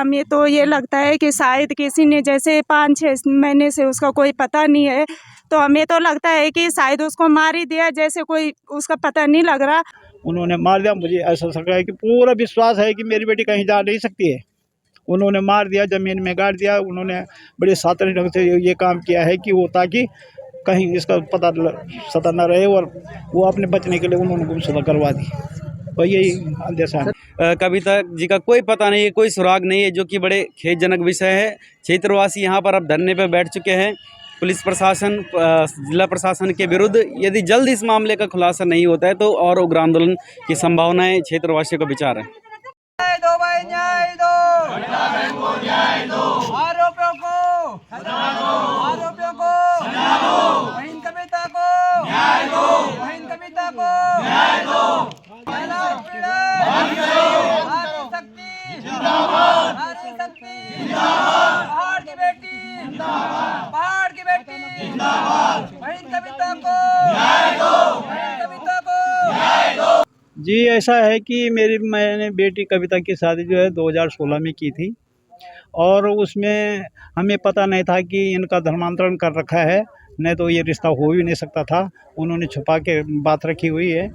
हमें तो ये लगता है कि शायद किसी ने, जैसे 5-6 महीने से उसका कोई पता नहीं है, तो हमें तो लगता है कि शायद उसको मार ही दिया, जैसे कोई उसका पता नहीं लग रहा। उन्होंने मार दिया, मुझे ऐसा लग रहा है कि पूरा विश्वास है कि मेरी बेटी कहीं जा नहीं सकती है। उन्होंने मार दिया, ज़मीन में गाड़ दिया। उन्होंने बड़े शातिर ढंग से ये काम किया है कि वो ताकि कहीं इसका पता सता न रहे, और वो अपने बचने के लिए उन्होंने गुमशुदा करवा दी। तो यही अंदेशा है। कविता जी का कोई पता नहीं है, कोई सुराग नहीं है, जो कि बड़े खेदजनक विषय है। क्षेत्रवासी यहाँ पर अब धरने पर बैठ चुके हैं। पुलिस प्रशासन, जिला प्रशासन के विरुद्ध यदि जल्द इस मामले का खुलासा नहीं होता है तो और उग्र आंदोलन की संभावनाएं क्षेत्रवासियों का विचार है। न्याय दो भाई, न्याय दो, न्याय दो, आरोपियों को सजा दो, आरोपियों को सजा दो, बहन कविता को न्याय दो, बहन कविता को न्याय दो, महिला उत्पीड़न बंद करो, नारी शक्ति जिंदाबाद, नारी शक्ति जिंदाबाद, पहाड़ की बेटी जिंदाबाद, पहाड़ की बेटी जिंदाबाद, बहन कविता को न्याय दो, बहन कविता को न्याय दो। जी, ऐसा है कि मैंने बेटी कविता की शादी जो है 2016 में की थी, और उसमें हमें पता नहीं था कि इनका धर्मांतरण कर रखा है, नहीं तो ये रिश्ता हो भी नहीं सकता था। उन्होंने छुपा के बात रखी हुई है।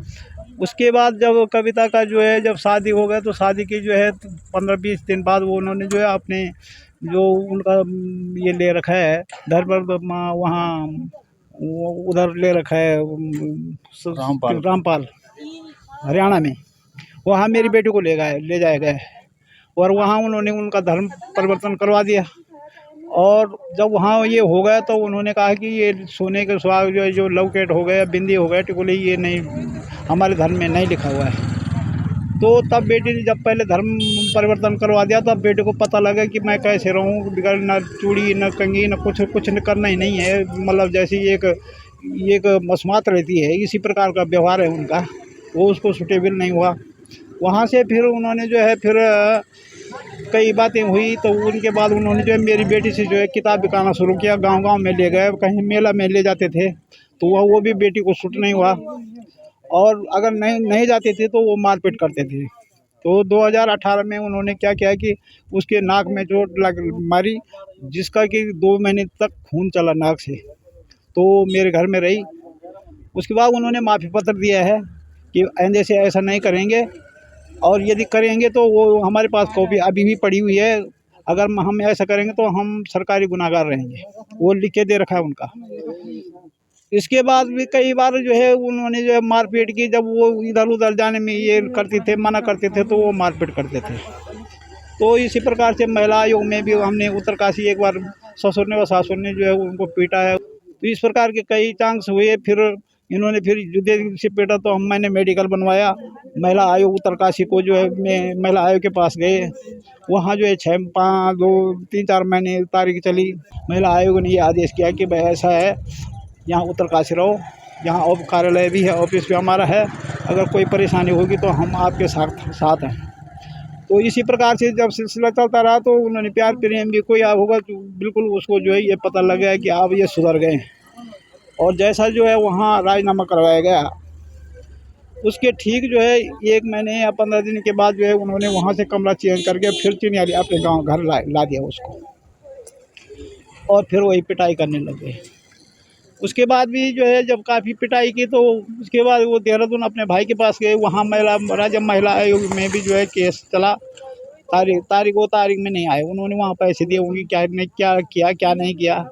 उसके बाद जब कविता का जो है जब शादी हो गया, तो शादी की जो है 15-20 दिन बाद वो उन्होंने जो है अपने जो उनका ये ले रखा है धर्म वहाँ उधर ले रखा है रामपाल हरियाणा में, वहाँ मेरी बेटी को ले जाया गया, और वहाँ उन्होंने उनका धर्म परिवर्तन करवा दिया। और जब वहाँ ये हो गया तो उन्होंने कहा कि ये सोने के सुहाग जो लॉकेट हो गया, बिंदी हो गया, टिकुली, ये नहीं, हमारे धर्म में नहीं लिखा हुआ है। तो तब बेटी ने जब पहले धर्म परिवर्तन करवा दिया, तब बेटे को पता लगा कि मैं कैसे रहूँ, बिगड़ न चूड़ी न कंगी न कुछ करना ही नहीं है। मतलब जैसी एक मसमात रहती है, इसी प्रकार का व्यवहार है उनका, वो उसको सूटेबल नहीं हुआ। वहाँ से फिर उन्होंने जो है फिर कई बातें हुई, तो उनके बाद उन्होंने जो है मेरी बेटी से जो है किताब बिकाना शुरू किया। गांव-गांव में ले गए, कहीं मेला में ले जाते थे, तो वो भी बेटी को सूट नहीं हुआ, और अगर नहीं जाते थे तो वो मारपीट करते थे। तो 2018 में उन्होंने क्या किया कि उसके नाक में चोट मारी, जिसका कि 2 महीने तक खून चला नाक से, तो मेरे घर में रही। उसके बाद उन्होंने माफ़ी पत्र दिया है कि आइंदे से ऐसा नहीं करेंगे, और यदि करेंगे तो वो हमारे पास कॉपी अभी भी पड़ी हुई है, अगर हम ऐसा करेंगे तो हम सरकारी गुनाहगार रहेंगे, वो लिख के दे रखा है उनका। इसके बाद भी कई बार जो है उन्होंने जो है मारपीट की, जब वो इधर-उधर जाने में ये करते थे, मना करते थे, तो वो मारपीट करते थे। तो इसी प्रकार से महिला आयोग में भी हमने उत्तरकाशी एक बार ससुर ने और सासुर ने जो है उनको पीटा है। तो इस प्रकार के कई चांस हुए, फिर इन्होंने फिर जुदे से पीटा, तो मैंने मेडिकल बनवाया। महिला आयोग उत्तरकाशी को जो है मैं महिला आयोग के पास गए, वहाँ जो है 3-4 महीने तारीख चली। महिला आयोग ने ये आदेश किया कि भाई ऐसा है, यहाँ उत्तरकाशी रहो, यहाँ ऑफ कार्यालय भी है, ऑफिस भी हमारा है, अगर कोई परेशानी होगी तो हम आपके साथ हैं। तो इसी प्रकार से जब सिलसिला चलता रहा, तो उन्होंने प्यार प्रेम भी कोई होगा तो बिल्कुल उसको जो है ये पता लग गया कि अब ये सुधर गए हैं, और जैसा जो है वहाँ राजीनामा करवाया गया, उसके ठीक जो है 1 महीने या 15 दिन के बाद जो है उन्होंने वहाँ से कमरा चेंज करके फिर चिन्याली अपने गाँव घर ला दिया उसको, और फिर वही पिटाई करने लगे। उसके बाद भी जो है जब काफ़ी पिटाई की, तो उसके बाद वो देहरादून अपने भाई के पास गए, वहाँ राज्य महिला आयोग में भी जो है केस चला। तारीख में नहीं आए, उन्होंने वहाँ पैसे दिए, उनकी क्या किया क्या नहीं किया।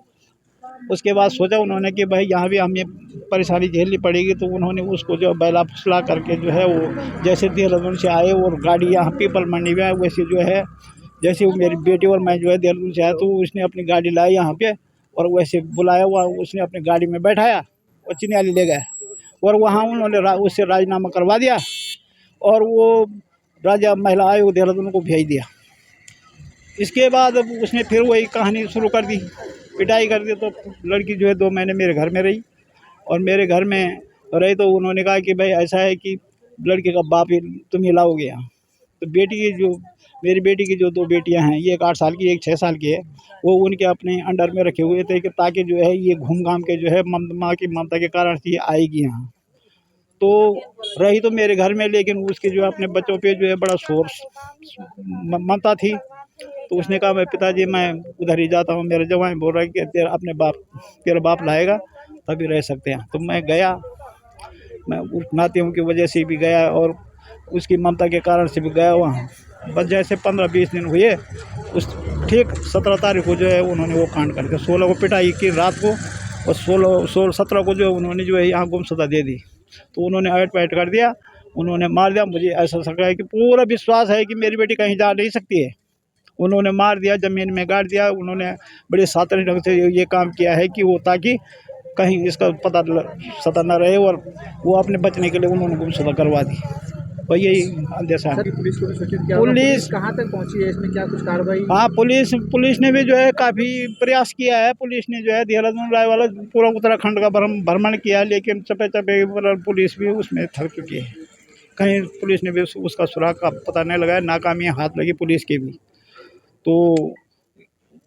उसके बाद सोचा उन्होंने कि भाई यहाँ भी हमें परेशानी झेलनी पड़ेगी, तो उन्होंने उसको जो बैला फुसला करके जो है वो जैसे देहरादून से आए और गाड़ी यहाँ पीपल मंडी में आए, वैसे जो है जैसे वो मेरी बेटी और मैं जो है देहरादून से आया, तो उसने अपनी गाड़ी लाई यहाँ पे, और वैसे बुलाया हुआ उसने अपनी गाड़ी में बैठाया और चिन्याली ले गए, और वहाँ उन्होंने उससे राजीनामा करवा दिया, और वो राज्य महिला आयोग देहरादून को भेज दिया। इसके बाद उसने फिर वही कहानी शुरू कर दी, पिटाई कर दी। तो लड़की जो है 2 महीने मेरे घर में रही, और मेरे घर में रही तो उन्होंने कहा कि भाई ऐसा है कि लड़के का बाप ही तुम ही लाओगे यहाँ। तो मेरी बेटी की जो 2 बेटियां हैं, ये एक 8 साल की, एक 6 साल की है, वो उनके अपने अंडर में रखे हुए थे कि ताकि जो है ये घूम घाम के जो है माँ की ममता के कारण से ये आएगी यहाँ। तो रही तो मेरे घर में, लेकिन उसके जो अपने बच्चों पे जो है बड़ा शोर ममता थी, तो उसने कहा मैं पिताजी मैं उधर ही जाता हूँ, मेरा जवान बोल रहा है कि तेरा बाप लाएगा तभी रह सकते हैं। तो मैं गया, मैं उस नातियों की वजह से भी गया और उसकी ममता के कारण से भी गया वहाँ। बस जैसे 15-20 दिन हुए, उस ठीक 17 तारीख को जो है उन्होंने वो कांड करके 16 को पिटाई की रात को, और 17 को जो उन्होंने जो है यहाँ गुमशुदा दे दी। तो उन्होंने ऐड पैड कर दिया, उन्होंने मार दिया। मुझे ऐसा लगा है कि पूरा विश्वास है कि मेरी बेटी कहीं जा नहीं सकती है। उन्होंने मार दिया, ज़मीन में गाड़ दिया। उन्होंने बड़े सातरी ढंग से ये काम किया है कि वो ताकि कहीं इसका पता न रहे, और वो अपने बचने के लिए उन्होंने गुमशुदा करवा दी। और यही अंदेशा है। पुलिस को भी सूचित किया, पुलिस कहाँ तक पहुंची है, इसमें क्या कुछ कार्रवाई? हाँ, पुलिस ने भी जो है काफ़ी प्रयास किया है। पुलिस ने जो है देहरादून राय वाला पूरा उत्तराखंड का भ्रमण किया, लेकिन चपे पुलिस भी उसमें थक चुकी है। कहीं पुलिस ने भी उसका सुराग का पता नहीं लगाया, नाकामी हाथ लगी पुलिस के भी। तो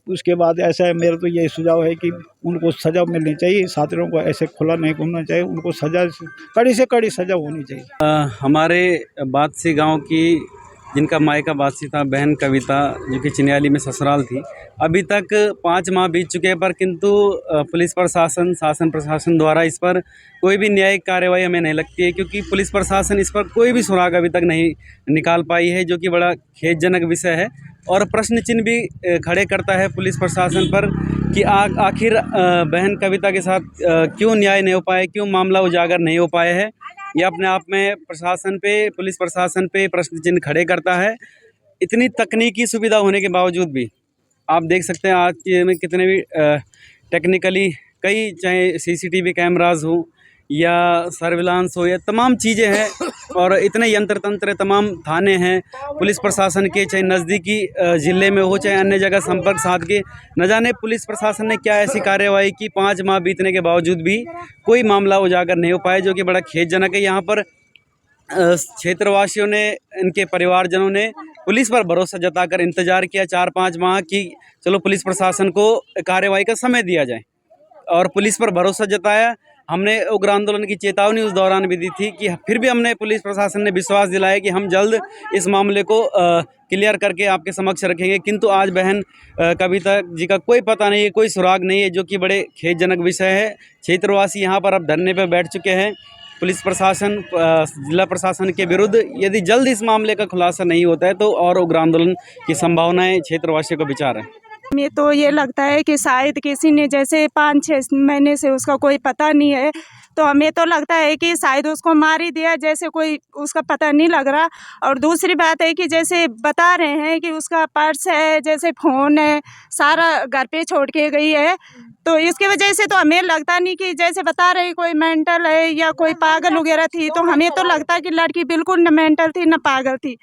उसके बाद ऐसा है, मेरा तो यही सुझाव है कि उनको सज़ा मिलनी चाहिए, साथियों को ऐसे खुला नहीं घूमना चाहिए, उनको सज़ा कड़ी से कड़ी सज़ा होनी चाहिए। हमारे बादसी गांव की जिनका मायका बादसी था, बहन कविता, जो कि चिन्याली में ससुराल थी, अभी तक 5 माह बीत चुके हैं, पर किंतु पुलिस प्रशासन, शासन प्रशासन द्वारा इस पर कोई भी न्यायिक कार्रवाई हमें नहीं लगती है, क्योंकि पुलिस प्रशासन इस पर कोई भी सुराग अभी तक नहीं निकाल पाई है, जो कि बड़ा खेदजनक विषय है। और प्रश्न चिन्ह भी खड़े करता है पुलिस प्रशासन पर कि आखिर बहन कविता के साथ क्यों न्याय नहीं हो पाया, क्यों मामला उजागर नहीं हो पाया है। ये अपने आप में प्रशासन पे, पुलिस प्रशासन पे प्रश्न चिन्ह खड़े करता है। इतनी तकनीकी सुविधा होने के बावजूद भी आप देख सकते हैं आज के में कितने भी टेक्निकली कई, चाहे CCTV कैमराज हो या सर्विलांस हो या तमाम चीज़ें हैं, और इतने यंत्र तंत्र, तमाम थाने हैं पुलिस प्रशासन के, चाहे नज़दीकी ज़िले में हो चाहे अन्य जगह संपर्क साध के, न जाने पुलिस प्रशासन ने क्या ऐसी कार्रवाई की 5 माह बीतने के बावजूद भी कोई मामला उजागर नहीं हो पाया, जो कि बड़ा खेदजनक है। यहाँ पर क्षेत्रवासियों ने, इनके परिवारजनों ने पुलिस पर भरोसा जताकर इंतज़ार किया 4-5 माह की चलो पुलिस प्रशासन को कार्रवाई का समय दिया जाए, और पुलिस पर भरोसा जताया। हमने उग्र आंदोलन की चेतावनी उस दौरान भी दी थी कि फिर भी हमने पुलिस प्रशासन ने विश्वास दिलाया कि हम जल्द इस मामले को क्लियर करके आपके समक्ष रखेंगे, किंतु आज बहन कविता जी का कोई पता नहीं है, कोई सुराग नहीं है, जो कि बड़े खेदजनक विषय है। क्षेत्रवासी यहाँ पर अब धरने पर बैठ चुके हैं। पुलिस प्रशासन, जिला प्रशासन के विरुद्ध यदि जल्द इस मामले का खुलासा नहीं होता है तो और उग्र आंदोलन की संभावनाएं क्षेत्रवासियों का विचार है। हमें तो ये लगता है कि शायद किसी ने, जैसे 5-6 महीने से उसका कोई पता नहीं है, तो हमें तो लगता है कि शायद उसको मार ही दिया, जैसे कोई उसका पता नहीं लग रहा। और दूसरी बात है कि जैसे बता रहे हैं कि उसका पर्स है, जैसे फ़ोन है, सारा घर पे छोड़ के गई है, तो इसकी वजह से तो हमें लगता नहीं कि जैसे बता रहे कोई मेंटल है या कोई पागल वगैरह थी। तो हमें तो लगता है कि लड़की बिल्कुल न मेंटल थी न पागल थी।